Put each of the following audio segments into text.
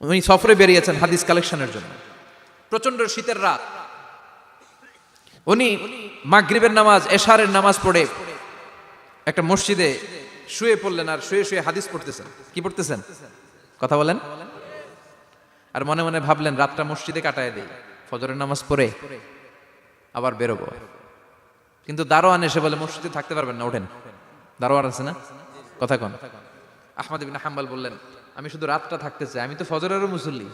উনি সফরে বেরিয়েছেন হাদিস কালেকশনের জন্য। প্রচন্ড শীতের রাত, উনি মাগরিবের নামাজ, এশারের নামাজ পড়ে একটা মসজিদে শুয়ে পড়লেন, আর শুয়ে শুয়ে হাদিস পড়তেছেন। কি পড়তেছেন? কথা বলেন। আর মনে মনে ভাবলেন রাতটা মসজিদে কাটায় দেই, ফজরের নামাজ পড়ে আবার বেরোবো। কিন্তু দারোয়ান এসে বলে মসজিদে থাকতে পারবেন না, ওঠেন। দারোয়ান আছে না, কথা কন। আহমদ ইবনে হাম্বল বললেন আমি শুধু রাতটা থাকতে চাই, আমি তো ফজরেরও মুসল্লি,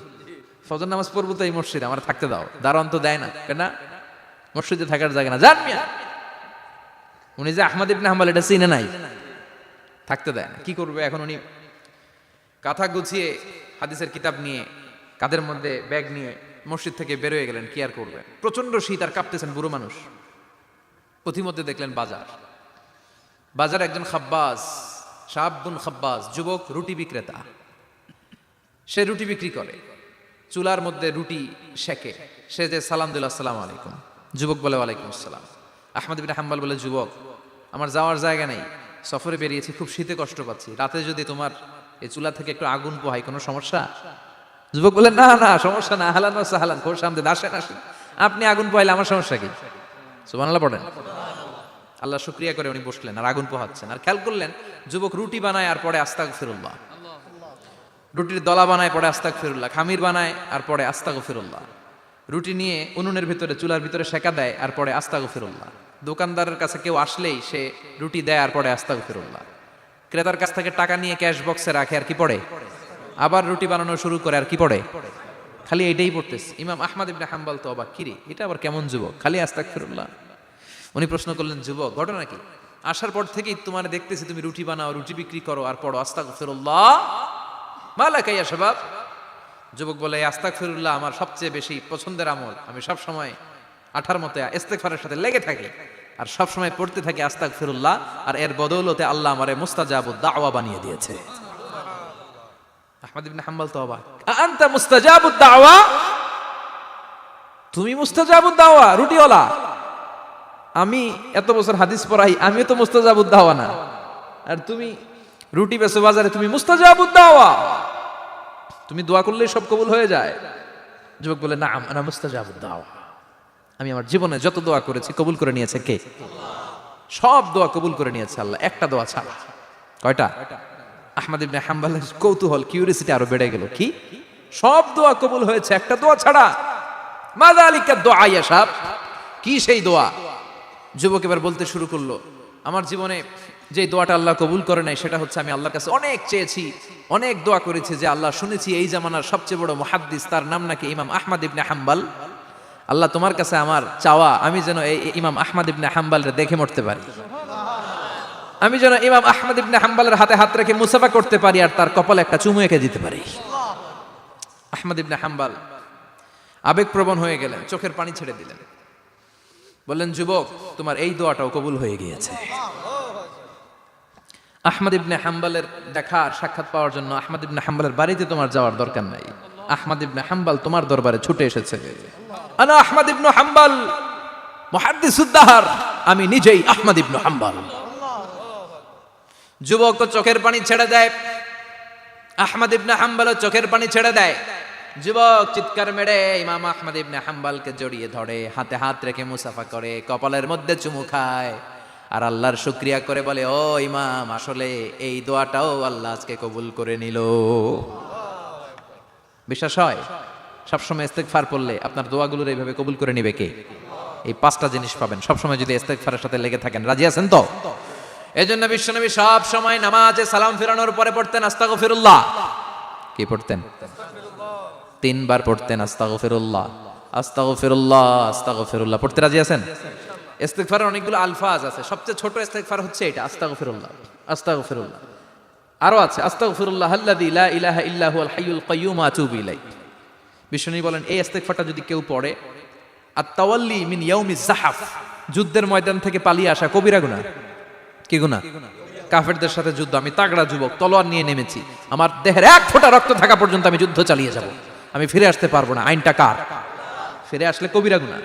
ফজর নামাজ পড়বো তো এই মসজিদে, আমার থাকতে দাও। দারোয়ান তো দেয় না, কেন? মসজিদে থাকার জায়গা না, যান মিয়া। উনি যে আহমদ ইবনে হাম্বল এটা চিনে নাই, থাকতে দেয় না। কি করবে এখন? উনি কাঁথা গুছিয়ে হাদিসের কিতাব নিয়ে কাঁধের মধ্যে ব্যাগ নিয়ে মসজিদ থেকে বেরোয় গেলেন। কি আর করবে, প্রচন্ড শীত, আর কাঁপতেছেন, বুড়ো মানুষ। পথিমধ্যে দেখলেন বাজার একজন খাব্বাস, শাবুন খাব্বাস, যুবক রুটি বিক্রেতা। সে রুটি বিক্রি করে, চুলার মধ্যে রুটি সেকে। সে যে সালাম দিল, আসসালামু আলাইকুম। যুবক বলে ওয়ালাইকুম আসসালাম। আহমদ ইবনে হাম্বল বলে যুবক, আমার যাওয়ার জায়গা নেই, সফরে বেরিয়েছি, খুব শীতে কষ্ট পাচ্ছি, রাতে যদি তোমার এই চুলা থেকে একটু আগুন পোহাই কোনো সমস্যা? যুবক বলে না না, সমস্যা না, হালান সাহালান, খোর সামনে আসেন আসেন, আপনি আগুন পোহাইলে আমার সমস্যা কি? সুবহানাল্লাহ পড়েন। আল্লাহ শুকরিয়া করে উনি বসলেন আর আগুন পোহাচ্ছেন। আর খেয়াল করলেন যুবক রুটি বানায় আর পরে আস্তাগফিরুল্লাহ, রুটির দলা বানায় পরে আস্তাগফিরুল্লাহ, খামির বানায় আর পরে আস্তাগফিরুল্লাহ, রুটি নিয়ে উনুনের ভিতরে চুলার ভিতরে সেকা দেয় আর পরে আস্তাগফিরুল্লাহ। দোকানদারের কাছে কেউ আসলেই সে রুটি দেয় আর পরে আস্তাগফিরুল্লাহ। ক্রেতার কাছ থেকে টাকা নিয়ে ক্যাশ বক্সে রাখে আর কি পড়ে? আবার রুটি বানানো শুরু করে আর কি পড়ে? খালি এটাই পড়তেছে। ইমাম আহমদ ইবনে হাম্বল তো অবাক, কিরে এটা আবার কেমন যুবক, খালি আস্তাগফিরুল্লাহ। উনি প্রশ্ন করলেন যুবক ঘটনা কি? আসার পর থেকেই তোমার দেখতেছি তুমি রুটি বানাও, রুটি বিক্রি করো আর পড়ো আস্তাগফিরুল্লাহ, মালাকা ইয়া শাবাব। যুবক বলে আস্তাগফিরুল্লাহ আমার সবচেয়ে বেশি পছন্দের আমল, আমি সব সময় আঠার মতো ইস্তেগফারের সাথে লেগে থাকি আর সব সময় পড়তে থাকি আস্তাগফিরুল্লাহ, আর এর বদৌলতে আল্লাহ আমারে মুস্তাজাবুদ দাওয়া বানিয়ে দিয়েছে। আহমদ ইবনে হাম্বল তো অবাক, আনতা মুস্তাজাবুদ দাওয়া, তুমি মুস্তাজাবুদ দাওয়া, রুটিওয়ালা। আমি এত বছর হাদিস পড়াই, আমিও তো মুস্তাজাবুদ দাওয়া না, আর তুমি রুটি বেচো বাজারে, তুমি মুস্তাজাবুদ দাওয়া, তুমি দোয়া করলেই সব কবুল হয়ে যায়। যুবক বলে না, আনা মুস্তাজাবুদ দাওয়া, আমি আমার জীবনে যত দোয়া করেছি কবুল করে নিয়েছে কে? সব দোয়া কবুল করে নিয়েছে আল্লাহ, একটা দোয়া ছাড়া। কয়টা? আহমদ ইবনে হাম্বলের কৌতূহল, কিউরিসিটি আরো বেড়ে গেল। কি? সব দোয়া কবুল হয়েছে, একটা দোয়া ছাড়া। মাযালিকা দুআ ইয়া শাব, কি সেই দোয়া? যুবক এবার বলতে শুরু করলো, আমার জীবনে যে দোয়াটা আল্লাহ কবুল করে নাই সেটা হচ্ছে আমি আল্লাহর কাছে অনেক চেয়েছি, অনেক দোয়া করেছি, যে আল্লাহ শুনেছি এই জামানার সবচেয়ে বড় মুহাদ্দিস, তার নাম নাকি ইমাম আহমদ ইবনে হাম্বল। আল্লাহ তোমার কাছে আমার চাওয়া, আমি যেন এই ইমাম আহমদ ইবনে হাম্বলরে দেখে মরতে পারি, আমি যেন ইমাম আহমদ ইবনে হাম্বলের হাতে হাত রেখে মুসাফা করতে পারি আর তার কপালে একটা চুমু এঁকে দিতে পারি। আহমদ ইবনে হাম্বল আবেগপ্রবণ হয়ে গেলেন, চোখের পানি ছেড়ে দিলেন, বললেন যুবক তোমার এই দোয়াটাও কবুল হয়ে গিয়েছে। আহমদ ইবনে হাম্বলের দেখার সাক্ষাৎ পাওয়ার জন্য আহমদ ইবনে হাম্বলের বাড়িতে তোমার যাওয়ার দরকার নাই, আহমদ ইবনে হাম্বল তোমার দরবারে ছুটে এসেছে। আনা আহমদ ইবনে হাম্বল মুহাদ্দিসুদ দাহর, আমি নিজেই আহমদ ইবনে হাম্বল। যুবক তো চোখের পানি ছেড়ে দেয়, আহমদ ইবনে হাম্বল চোখের পানি ছেড়ে দেয়। যুবক চিৎকার মেরে ইমাম আহমদ ইবনে হাম্বলকে জড়িয়ে ধরে, হাতে হাত রেখে মুসাফা করে, কপালের মধ্যে চুমু খায় আর আল্লাহর শুকরিয়া করে বলে, ও ইমাম আসলে এই দোয়াটাও আল্লাহ আজকে কবুল করে নিল। বিশ্বাস হয়? সবসময় ইস্তেগফার পড়লে আপনার দোয়াগুলোর এইভাবে কবুল করে নিবে কে? এই পাঁচটা জিনিস পাবেন সবসময় যদি ইস্তেগফারের সাথে লেগে থাকেন। রাজি আছেন তো? এই জন্য বিশ্বনবী সব সময় নামাজে সালাম ফেরানোর পরে পড়তেন আস্তাগফিরুল্লাহ। কি পড়তেন? 3 বার পড়তেন আস্তাগফিরুল্লাহ, আস্তাগফিরুল্লাহ, আস্তাগফিরুল্লাহ। পড়তে রাজি আছেন? ইস্তেগফারের অনেকগুলো আলফাজ আছে, সবচেয়ে ছোট ইস্তেগফার হচ্ছে এটা, আস্তাগফিরুল্লাহ, আস্তাগফিরুল্লাহ। আরো আছে আস্তাগফিরুল্লাহ আল্লাযী লা ইলাহা ইল্লা হুয়াল হাইয়ুল কাইয়্যুম আতুবু ইলাইহি। বিশ্বনবী বলেন এই ইস্তেগফারটা যদি কেউ পড়ে, আত-তাওয়াল্লি মিন ইয়াউমিজ যাহাফ, যুদ্ধের ময়দান থেকে পালিয়ে আসা কবিরা গুনাহ। কি গুনাহ? কাফেরদের সাথে যুদ্ধ, আমি তাগড়া যুবক, তলোয়ার নিয়ে নেমেছি, আমার দেহের এক ফোঁটা রক্ত থাকা পর্যন্ত আমি যুদ্ধ চালিয়ে যাব, আমি ফিরে আসতে পারবো না, আইনটা কার? ফিরে আসলে কবিরা গুনাহ।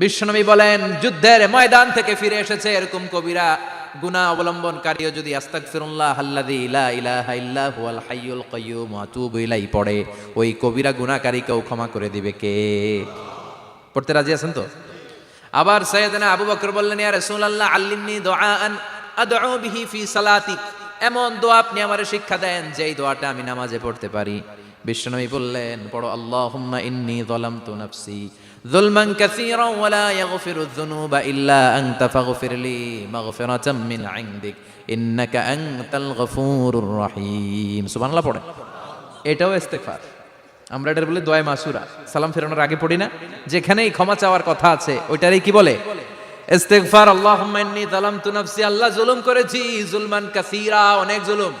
বিশ্বনবী বলেন যুদ্ধের ময়দান থেকে ফিরে এসেছে এরকম কবিরা গুনাহ অবলম্বনকারীও যদি আস্তাগফিরুল্লাহ আল্লাযী লা ইলাহা ইল্লা হুয়াল হাইয়ুল কাইয়্যুম ওয়া আতুবু ইলাইহি পড়ে, ওই কবিরা গুনাহকারীকেও ক্ষমা করে দিবে কে? পড়তে রাজি আছেন তো? আবার সাইয়েদনা আবু বকর বললেন, ইয়া রাসূলুল্লাহ আল্লিমনি দুআআন আদউ বিহি ফি সালাতি, এমন দোয়া আপনি আমারে শিক্ষা দেন যেই দোয়াটা আমি নামাজে পড়তে পারি। বিশ্বনবী বললেন, পড়ো আল্লাহুম্মা ইন্নী যালামতু নাফসি যুলমান কাসীরান ওয়া লা ইয়াগফিরুয যুনুবা ইল্লা আনতা ফাগফিরলি মাগফিরাতাম মিন ইনদিক ইন্নাকা আনতাল গফুরুর রহিম। সুবহানাল্লাহ পড়ে। এটাও ইস্তেগফার। আমরা এটার বলে দোয়া মাসুরা, সালাম ফেরানোর আগে পড়ি না? যেখানেই ক্ষমা চাওয়ার কথা আছে ওইটারই কি বলে? ইস্তেগফার। আল্লাহুম্মা ইন্নী যালামতু নাফসি, আল্লাহ জুলুম করেছি, যুলমান কাসীরা, অনেক জুলুম।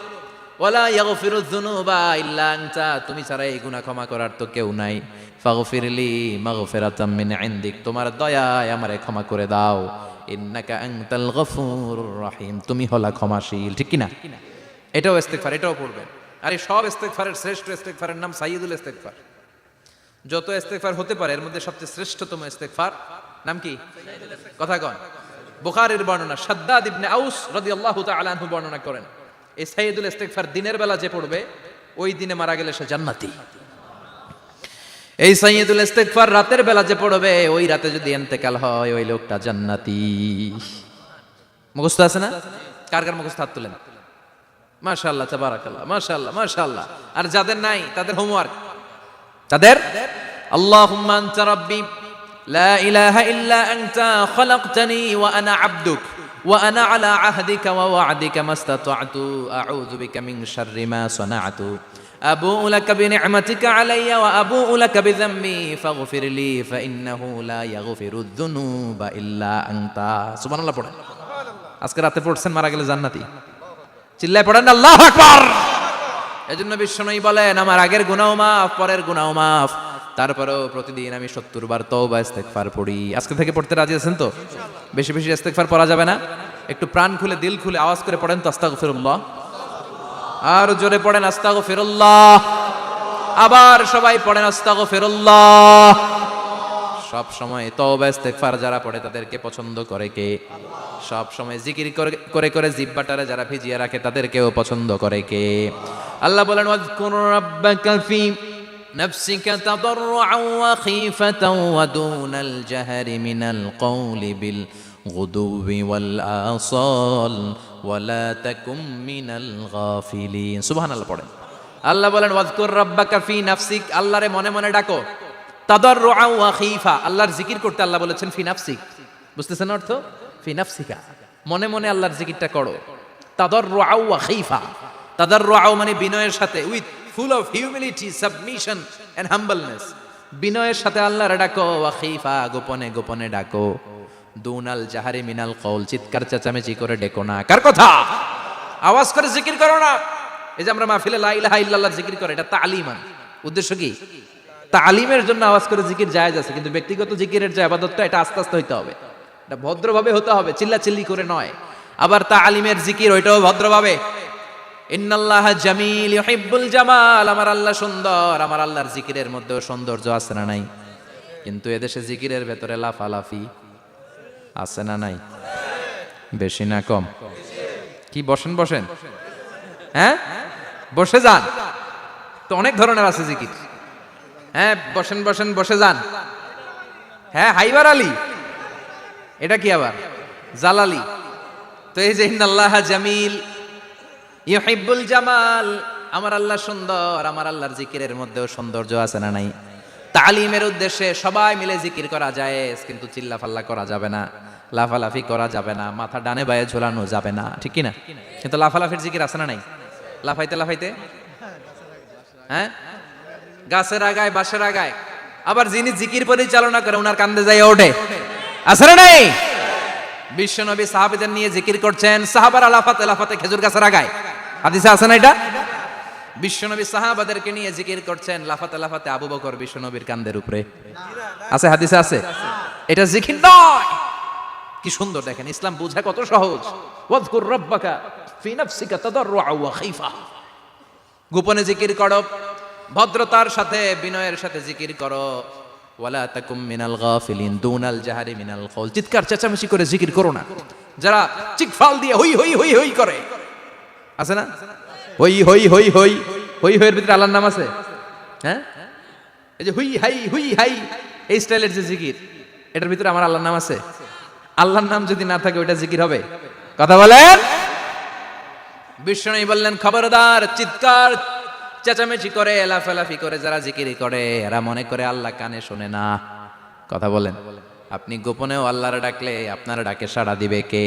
ওয়ালা ইয়াগফিরুয যুনুবা ইল্লা আনতা, তুমি ছাড়া এই গুনাহ ক্ষমা করার তো কেউ নাই। ফাগফিরলি মাগফিরাতাম মিন ইনদিক, তোমার দয়ায় আমারে ক্ষমা করে দাও। ইন্নাকা আনতাল গফুরুর রহিম, তুমি হলা ক্ষমাশীল। ঠিক কি না? এটাও ইস্তেগফার, এটাও পড়বেন। আর এই সব ইস্তেগফারের শ্রেষ্ঠ ইস্তেগফারের নাম সাইয়্যিদুল ইস্তেগফার। যত ইস্তেগফার হতে পারে এর মধ্যে সবচেয়ে শ্রেষ্ঠতম ইস্তেগফার নাম কি? কথা কন। বুখারীর বর্ণনা, শাদ্দাদ ইবনে আউস রাদিয়াল্লাহু তাআলা আনহু বর্ণনা করেন, এই সাইয়্যিদুল ইস্তেগফার দিনের বেলা যে পড়বে ওই দিনে মারা গেলে সে জান্নাতি। এই সাইয়্যিদুল ইস্তেগফার রাতের বেলা যে পড়বে ওই রাতে যদি ইন্তেকাল হয় ওই লোকটা জান্নাতি। মুখস্থ আছে না? কার কার মুখস্থ? হাত তুলেন। মাশাআল্লাহ, তাবারাকাল্লাহ, মাশাআল্লাহ, মাশাআল্লাহ। আর যাদের নাই তাদের হোমওয়ার্ক, তাদের আল্লাহুম্মা আনতা রাব্বি লা ইলাহা ইল্লা আনতা খালাকতানি ওয়া আনা আবদুক ওয়া আনা আলা আহদিকা ওয়া ওয়া'দিকা মাস্তাতা'তু আউযু বিকা মিন শাররি মা সানা'তু আবু'ু লাকা বিনি'মাতিকা আলাইয়া ওয়া আবু'ু লাকা বিযামবি ফাগফিরলি ফাইন্নাহু লা ইয়াগফিরুয যুনুবা ইল্লা আনতা। সুবহানাল্লাহ পড়েন। আজকে রাতে পড়ছেন, মারা গেলে জান্নাতি। চিল্লায় পড়েন আল্লাহু আকবার। এজন্য বিশ্বনবী বলেন, আমার আগের গুনাহ মাফ, পরের গুনাহ মাফ, তারপরেও প্রতিদিন আমি 70 বার তওবা ইস্তেগফার পড়ি। আজকে থেকে পড়তে রাজি আছেন তো? বেশি বেশি ইস্তেগফার পড়া যাবে না? একটু প্রাণ খুলে দিল খুলে আওয়াজ করে পড়েন তো আস্তাগফিরুল্লাহ। আর জোরে পড়েন আস্তাগফিরুল্লাহ। আবার সবাই পড়েন আস্তাগফিরুল্লাহ। সব সময় তওবা ইস্তেগফার যারা পড়ে তাদেরকে পছন্দ করে কে? সব সময় জিকির করে করে জিহ্বাটারে যারা ভিজিয়ে রাখে তাদেরকেও পছন্দ করে কে? আল্লাহ বলেন, ওয়াজকুর রাব্বাকা ফি নাফসিকা তাদাররুআন ওয়া খীফাতান ওয়া দুনাল জাহরি মিনাল কওলি বিল গুদুবি ওয়াল আসাল ওয়া লা তাকুম মিনাল গাফিলিন। সুবহানাল্লাহ পড়েন। আল্লাহ বলেন, ওয়াজকুর রাব্বাকা ফি নাফসিক, আল্লাহরে মনে মনে ডাকো। তাদাররুআন ওয়া খীফা, আল্লাহর জিকির করতে আল্লাহ বলেছেন ফি নাফসিক। বুঝতেছেন অর্থ? ফি নাফসিকা, মনে মনে আল্লাহর জিকিরটা করো। তাদাররুআন ওয়া খীফা, তাদাররুআন মানে বিনয়ের সাথে, with full of humility, submission and humbleness. বিনয়ের সাথে আল্লাহরে ডাকো। ওয়া খীফা, গোপনে গোপনে ডাকো। দুনাল জাহারি মিনাল কওল, চিৎকার চেঁচামেচি করে ডেকো না। কার কথা? আওয়াজ করে জিকির করো না। এই যে আমরা মাহফিলে লা ইলাহা ইল্লাল্লাহ জিকির করে, এটা তালিমান। উদ্দেশ্য কি? তালিমের জন্য আওয়াজ করে জিকির জায়েজ আছে, কিন্তু ব্যক্তিগত জিকিরের যে ইবাদতটা এটা আস্তে আস্তে হইতে হবে, এটা ভদ্রভাবে হতে হবে, চিল্লাচিল্লি করে নয়। আবার তালিমের জিকির ওইটাও ভদ্রভাবে। ইন্নাল্লাহা জামিল ইউহিব্বুল জামাল, আমার আল্লাহ সুন্দর, আমার আল্লাহর জিকিরের মধ্যেও সৌন্দর্য আছে না নাই? কিন্তু এদেশে জিকিরের ভেতরে লাফালাফি আছে না নাই? বেশি না কম? কি বসেন বসেন, হ্যাঁ বসে যান তো, অনেক ধরনের আছে জিকির। হ্যাঁ বসেন বসেন, বসে যান। হ্যাঁ হাইবার আলী, এটা কি আবার জালালি? তো এই যে ইন্নাল্লাহা জামিল ইউহিব্বুল জামাল, আমার আল্লাহ সুন্দর, আমার আল্লাহর জিকিরের মধ্যেও সৌন্দর্য আছে না নাই? তালিমের উদ্দেশ্যে সবাই মিলে জিকির করা যায়, কিন্তু চিল্লাফাল্লা করা যাবে না, লাফালাফি করা যাবে না, মাথা ডানে বায়ে ঝোলানো যাবে না, ঠিক কি না? কিন্তু লাফালাফির জিকির আছে না নাই? লাফাইতে লাফাইতে, হ্যাঁ গাছের আগায় বাঁশের আগায়। আবার যিনি জিকির পরিচালনা করে ওনার কান্দে যায় ওঠে, আছে না নাই? বিশ্বনবী সাহাবীদের নিয়ে জিকির করছেন, সাহাবারা লাফাতে লাফাতে খেজুর গাছের আগায়। হাদিসে আছে না এটা? বিশ্বনবী সাহাবাদেরকে নিয়ে জিকির করছেন, লাফাতে লাফাতে আবু বকর বিশ্বনবীর কান্দের উপরে। আছে, হাদিসে আছে। এটা জিকির নয়। কি সুন্দর দেখেন, ইসলাম বোঝা কত সহজ। ওয়াজকুর রাব্বাকা ফি নাফসিকা তাদাররুআন ওয়া খীফা, গোপনে জিকির করো, ভদ্রতার সাথে বিনয়ের সাথে জিকির করো। ওয়ালা তাকুম মিনাল গাফিলিন দুনাল জাহারি মিনাল কওল, চিৎকার চেঁচামেচি করে জিকির করো না। যারা চিকফাল দিয়ে হই হই হই হই করে, আছে না? হই হই হই হই হই হইয়ের ভিতরে আল্লাহর নাম আছে? হ্যাঁ, এই যে হুই হাই এই স্টাইলের যে জিকির, এটার ভিতরে আমার আল্লাহর নাম আছে? আল্লাহর নাম যদি না থাকে ওইটা জিকির হবে? কথা বলেন। বিষ্ণু বললেন, খবরদার, চিৎকার চেঁচামেচি করে লাফালাফি করে যারা জিকির করে এরা মনে করে আল্লাহ কানে শোনে না। কথা বলেন। আপনি গোপনেও আল্লাহর ডাকলে আপনার ডাকে সাড়া দিবে কে?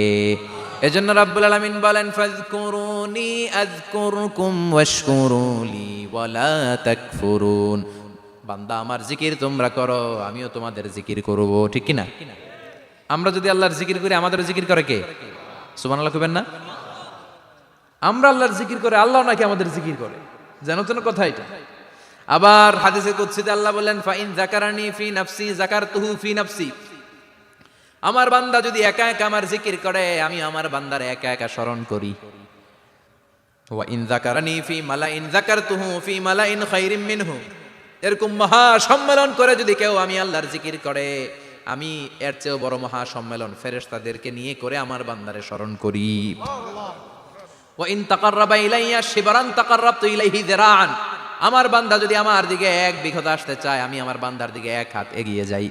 এজন্য রাব্বুল আলামিন বলেন, ফাযকুরুনি আযকুরকুম ওয়াশকুরুলি ওয়ালা তাকফুরুন। বান্দা আমার জিকির তোমরা করো, আমিও তোমাদের জিকির করব, ঠিক কি না? আমরা যদি আল্লাহর জিকির করি আমাদের জিকির করে কে? সুবহানাল্লাহ কইবেন না? আমরা আল্লাহর জিকির করে, আল্লাহ নাকি আমাদের জিকির করে, জানো তো না কথা এটা। আবার হাদিসে কুদসিতে আল্লাহ বলেন, ফাইন যাকারানি ফি নাফসি যাকারতুহু ফি নাফসি। আমার বান্দা যদি একা একা আমার জিকির করে আমি আমার বান্দার একা একা স্মরণ করি। ওয়া ইন যাকারানি ফি মালাইন যাকারতুহু ফি মালাইন খায়রিম মিনহু। এরকম মহা সম্মেলন করে যদি কেউ আমি আল্লাহর জিকির করে, আমি এর চেয়েও বড় মহা সম্মেলন ফেরেশতাদেরকে নিয়ে করে আমার বান্দারে স্মরণ করি। ওয়া ইন তাকাররাবা ইলাইয়া শিবরান তাকাররাবতু ইলাইহি যিরাআন। আমার বান্দা যদি আমার দিকে এক বিঘত আসতে চায় আমি আমার বান্দার দিকে এক হাত এগিয়ে যাই।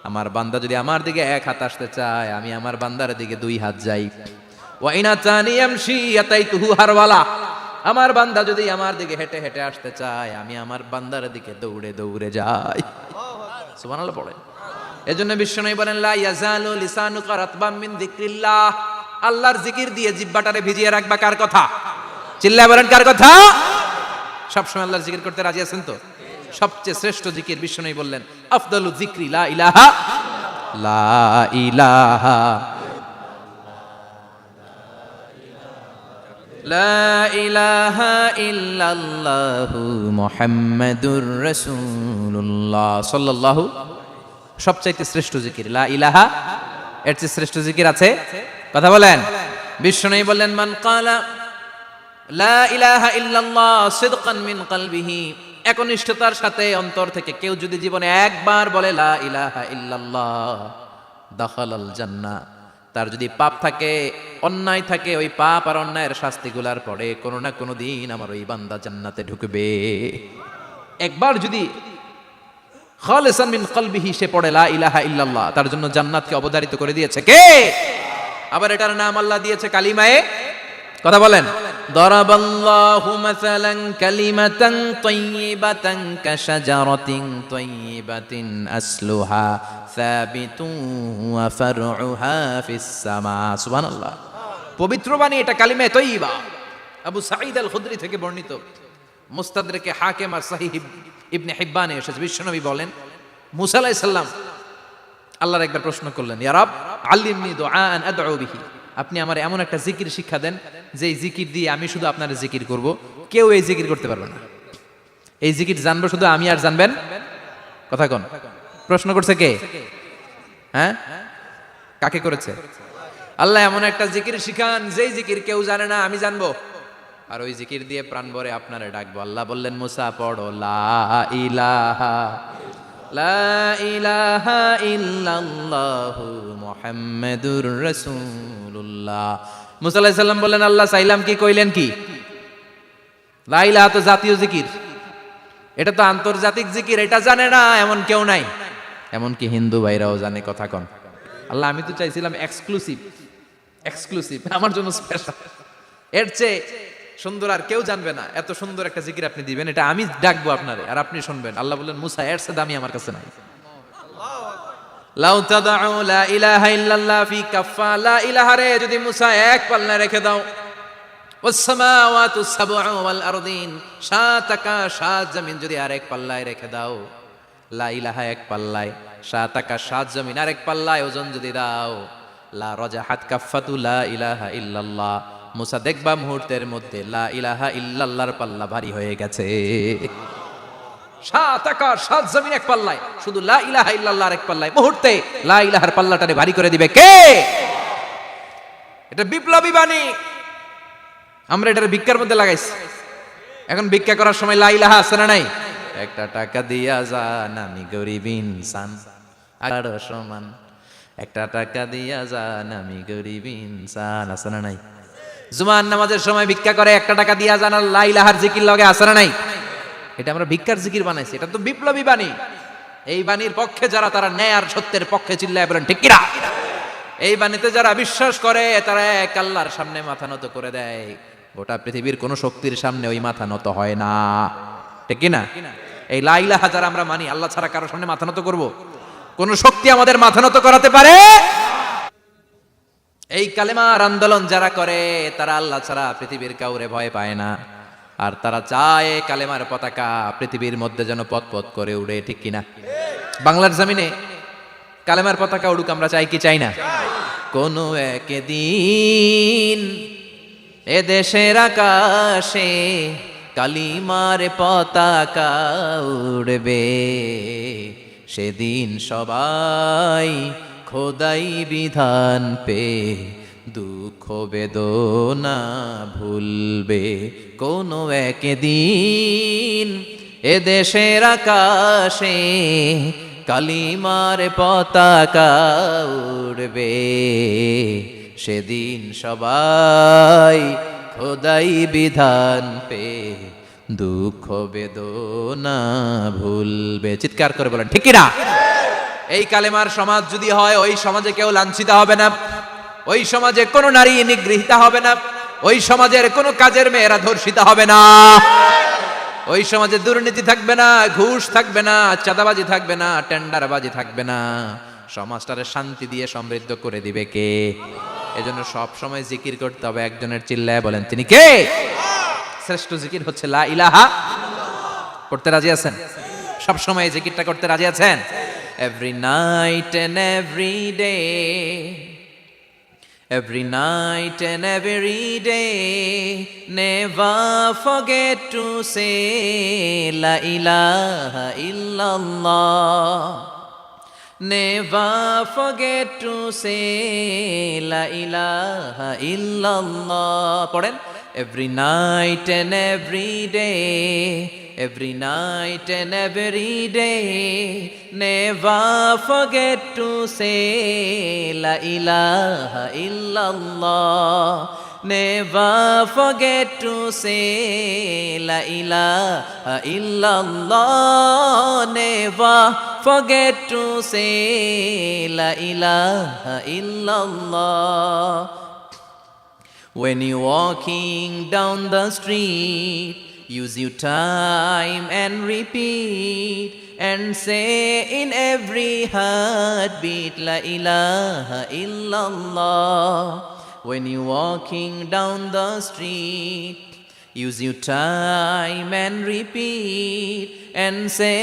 আমার বান্দা যদি আমার দিকে এক হাত আসতে চায় আমি আমার বান্দার দিকে দুই হাত যাই। ওয়া ইন আতানি ইয়ামশি আতাইতুহু হারওয়ালা। আমার বান্দা যদি আমার দিকে হেঁটে হেঁটে আসতে চায় আমি আমার বান্দার দিকে দৌড়ে দৌড়ে যাই। সুবহানাল্লাহ পড়ে। এজন্য বিশ্বনবী বলেন, লা ইয়াজালু লিসানুকা রাতবাম মিন যিকরিল্লাহ। আল্লাহর জিকির দিয়ে জিহ্বাটারে ভিজিয়ে রাখবা কার কথা? চিল্লায় বলেন কার কথা? সবসময় আল্লাহর জিকির করতে রাজি আছেন তো? সবচেয়ে শ্রেষ্ঠ জিকির বিশ্বনবী বললেন, আফদালু যিকরি লা ইলাহা লা ইলাহা লা ইলাহা ইল্লাল্লাহু মুহাম্মাদুর রাসূলুল্লাহ সাল্লাল্লাহু। সবচাইতে শ্রেষ্ঠ জিকির লা ইলাহা। এর চেয়ে শ্রেষ্ঠ জিকির আছে? কথা বলেন। বিশ্বনবী বললেন, মান ক্বালা লা ইলাহা ইল্লাল্লাহ সিদকান মিন কলবিহি। একনিষ্ঠতার সাথে অন্তর থেকে কেউ যদি জীবনে একবার বলে লা ইলাহা ইল্লাল্লাহ দাখালাল জান্নাহ। তার যদি পাপ থাকে, অন্যায় থাকে, ওই পাপ আর অন্যায়ের শাস্তিগুলার পরে কোনো না কোনো দিন আমার ওই বান্দা জান্নাতে ঢুকবে। একবার যদি খালিসান মিন কলবিহি সে পড়ে লা ইলাহা ইল্লাল্লাহ, তার জন্য জান্নাতকে অবধারিত করে দিয়েছে কে? আবার এটার নাম আল্লাহ দিয়েছে কালিমায়ে। কথা বলেন। দরাবাল্লাহু মাসালান কালিমাতান তাইয়িবাতান কাশাজারাতিন তাইয়িবাতিন আসলুহা সাবিতুন ওয়া ফারউহা ফিস সামা। সুবহানাল্লাহ। পবিত্র বাণী এটা কালিমায়ে তাইয়িবা। আবু সাঈদ আল খুদরি থেকে বর্ণিত, মুস্তাদরিকে হাকিম আর সহিহ ইবনে হিব্বানে এসেছে। বিশ্বনবী বলেন, মুসা আলাইহিস সালাম আল্লাহর একবার প্রশ্ন করলেন, ইয়া রাব আল্লিমনি দুআআন আদউ বিহি। আপনি আমার এমন একটা জিকির শিক্ষা দেন যে এই জিকির দিয়ে আমি শুধু আপনার জিকির করব, কেউ এই জিকির করতে পারবে না। এই জিকির জানবো শুধু আমি আর জানবেন। কথা কোন? প্রশ্ন করছে কে? হ্যাঁ, কাকে করেছে? আল্লাহ এমন একটা জিকির শিখান যেই জিকির কেউ জানে না, আমি জানবো, আর ওই জিকির দিয়ে প্রাণ ভরে আপনারে ডাকবো। আল্লাহ বললেন, মুসা পড়ো লা ইলাহা লা ইলাহা ইল্লাল্লাহু মুহাম্মাদুর রাসূলুল্লাহ। মুসা আলাইহিস সালাম বললেন, আল্লাহ চাইলাম কি, কইলেন কি? লা ইলাহা তো জাতীয় জিকির, এটা তো আন্তর্জাতিক জিকির, এটা জানে না এমন কেউ নাই। এমনকি হিন্দু ভাইরাও জানে। কথা কন। আল্লাহ আমি তো চাইছিলাম এক্সক্লুসিভ আমার জন্য স্পেশাল, এর চেয়ে সুন্দর আর কেউ জানবে না। এত সুন্দর একটা জিকির আপনি দিবেন, এটা আমি ডাকবো আপনারে আর আপনি শুনবেন। আল্লাহ বললেন, মুসা এর চেয়ে দামি আমার কাছে নাই। লাউ তাদউ লা ইলাহা ইল্লাল্লাহ ফি কাফা। লা ইলাহা রে যদি মুসা এক পাল্লায় রেখে দাও, ওয়াস সামাওয়াতু সাবউ ওয়াল আরদিন, সাত আকাশ সাত জমিন যদি আরেক পাল্লায় রেখে দাও, লা ইলাহা এক পাল্লায়, সাত আকাশ সাত জমিন আরেক পাল্লায় ওজন যদি দাও, লা রাজাহাত কাফাতু লা ইলাহা ইল্লাল্লাহ। মুসা দেখবা মুহূর্তের মধ্যে লা ইলাহা ইল্লাল্লাহর পাল্লা ভারী হয়ে গেছে। সাত আকাশ সাত জমিন এক পাল্লায়, শুধু লা ইলাহা ইল্লাল্লাহর এক পাল্লায় মুহূর্তে লা ইলাহার পাল্লাটারে ভারী করে দিবে কে? এটা বিপ্লবী বাণী। আমরা এটার ভিক্ষার মধ্যে লাগাইছি। এখন ভিক্ষা করার সময় লা ইলাহা আছে না নাই? একটা টাকা দিয়া যান, আমি গরিব ইনসান আর সমান। একটা টাকা দিয়া যান, আমি গরিব ইনসান। আছে না নাই? জুমার নামাজের সময় ভিক্ষা করে, একটা টাকা দিয়া যান, আর লা ইলাহার জিকির লগে। আছে না নাই? এটা আমরা ভিক্ষার জিকির বানাইছি, এটা তো বিপ্লবী বাণী। এই বাণীর পক্ষে যারা, তারা ন্যায় আর সত্যের পক্ষে চিল্লায় বলেন ঠিক কিনা। এই বাণীতে যারা বিশ্বাস করে তারা এক আল্লাহর সামনে মাথা নত করে দেয়। গোটা পৃথিবীর কোন শক্তির সামনে ওই মাথা নত হয় না, ঠিক কিনা? এই লা ইলাহা যারা আমরা মানি, আল্লাহ ছাড়া কারোর সামনে মাথা নত করব? কোন শক্তি আমাদের মাথা নত করাতে পারে? এই কালেমার আন্দোলন যারা করে তারা আল্লাহ ছাড়া পৃথিবীর কাউরে ভয় পায় না। আর তারা চায় কালেমার পতাকা পৃথিবীর মধ্যে যেন পথ করে উড়ে, ঠিক কিনা? বাংলার জমিনে কালেমার পতাকা উড়ুক, আমরা চাই কি চাই না? কোনো একদিন এ দেশের আকাশে কালিমার পতাকা উড়বে, সেদিন সবাই খোদাই বিধান পে দুঃখ বেদনা ভুলবে। কোনো একদিন এ দেশের আকাশে কালিমার পতাকা উড়বে, সেদিন সবাই খোদাই বিধান পে দুঃখ বেদনা ভুলবে। চিৎকার করে বলেন ঠিক কিনা? এই কালেমার সমাজ যদি হয়, ওই সমাজে কেউ লাঞ্ছিত হবে না, ওই সমাজে কোনো নারী নিগৃহীতা হবে না, ওই সমাজের কোনো কাজের মেয়েরা ধর্ষিত হবে না, ওই সমাজে দুর্নীতি থাকবে না, ঘুষ থাকবে না, চাঁদাবাজি থাকবে না, টেন্ডারবাজি থাকবে না। সমাজটারে শান্তি দিয়ে সমৃদ্ধ করে দিবে কে? এজন্য সব সময় জিকির করতে হবে একজনের, চিল্লায় বলেন তিনি কে? শ্রেষ্ঠ জিকির হচ্ছে লা ইলাহা। করতে রাজি আছেন? সব সময় এই জিকিরটা করতে রাজি আছেন? Every night and every day, every night and every day, never forget to say La ilaha illallah. Never forget to say La ilaha illallah. পড়েন, every night and every day, every night and every day, never forget to say La ilaha illallah. Never forget to say La ilaha illallah. Never forget to say La ilaha illallah. When you're walking down the street, use your time and repeat, and say in every heartbeat La ilaha illallah. When you're walking down the street, use your time and repeat, and say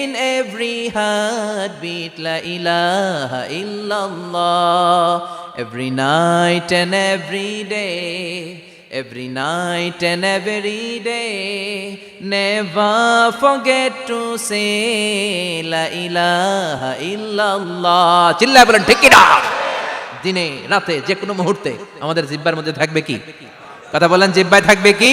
in every heartbeat La ilaha illallah. Every night and every day, every night and every day, never forget to say La ilaha illallah. চিল্লায় বলেন ঠিক কিনা? দিনে রাতে যে কোনো মুহূর্তে আমাদের জিহ্বার মধ্যে থাকবে কি? কথা বলেন, জিহ্বায় থাকবে কি?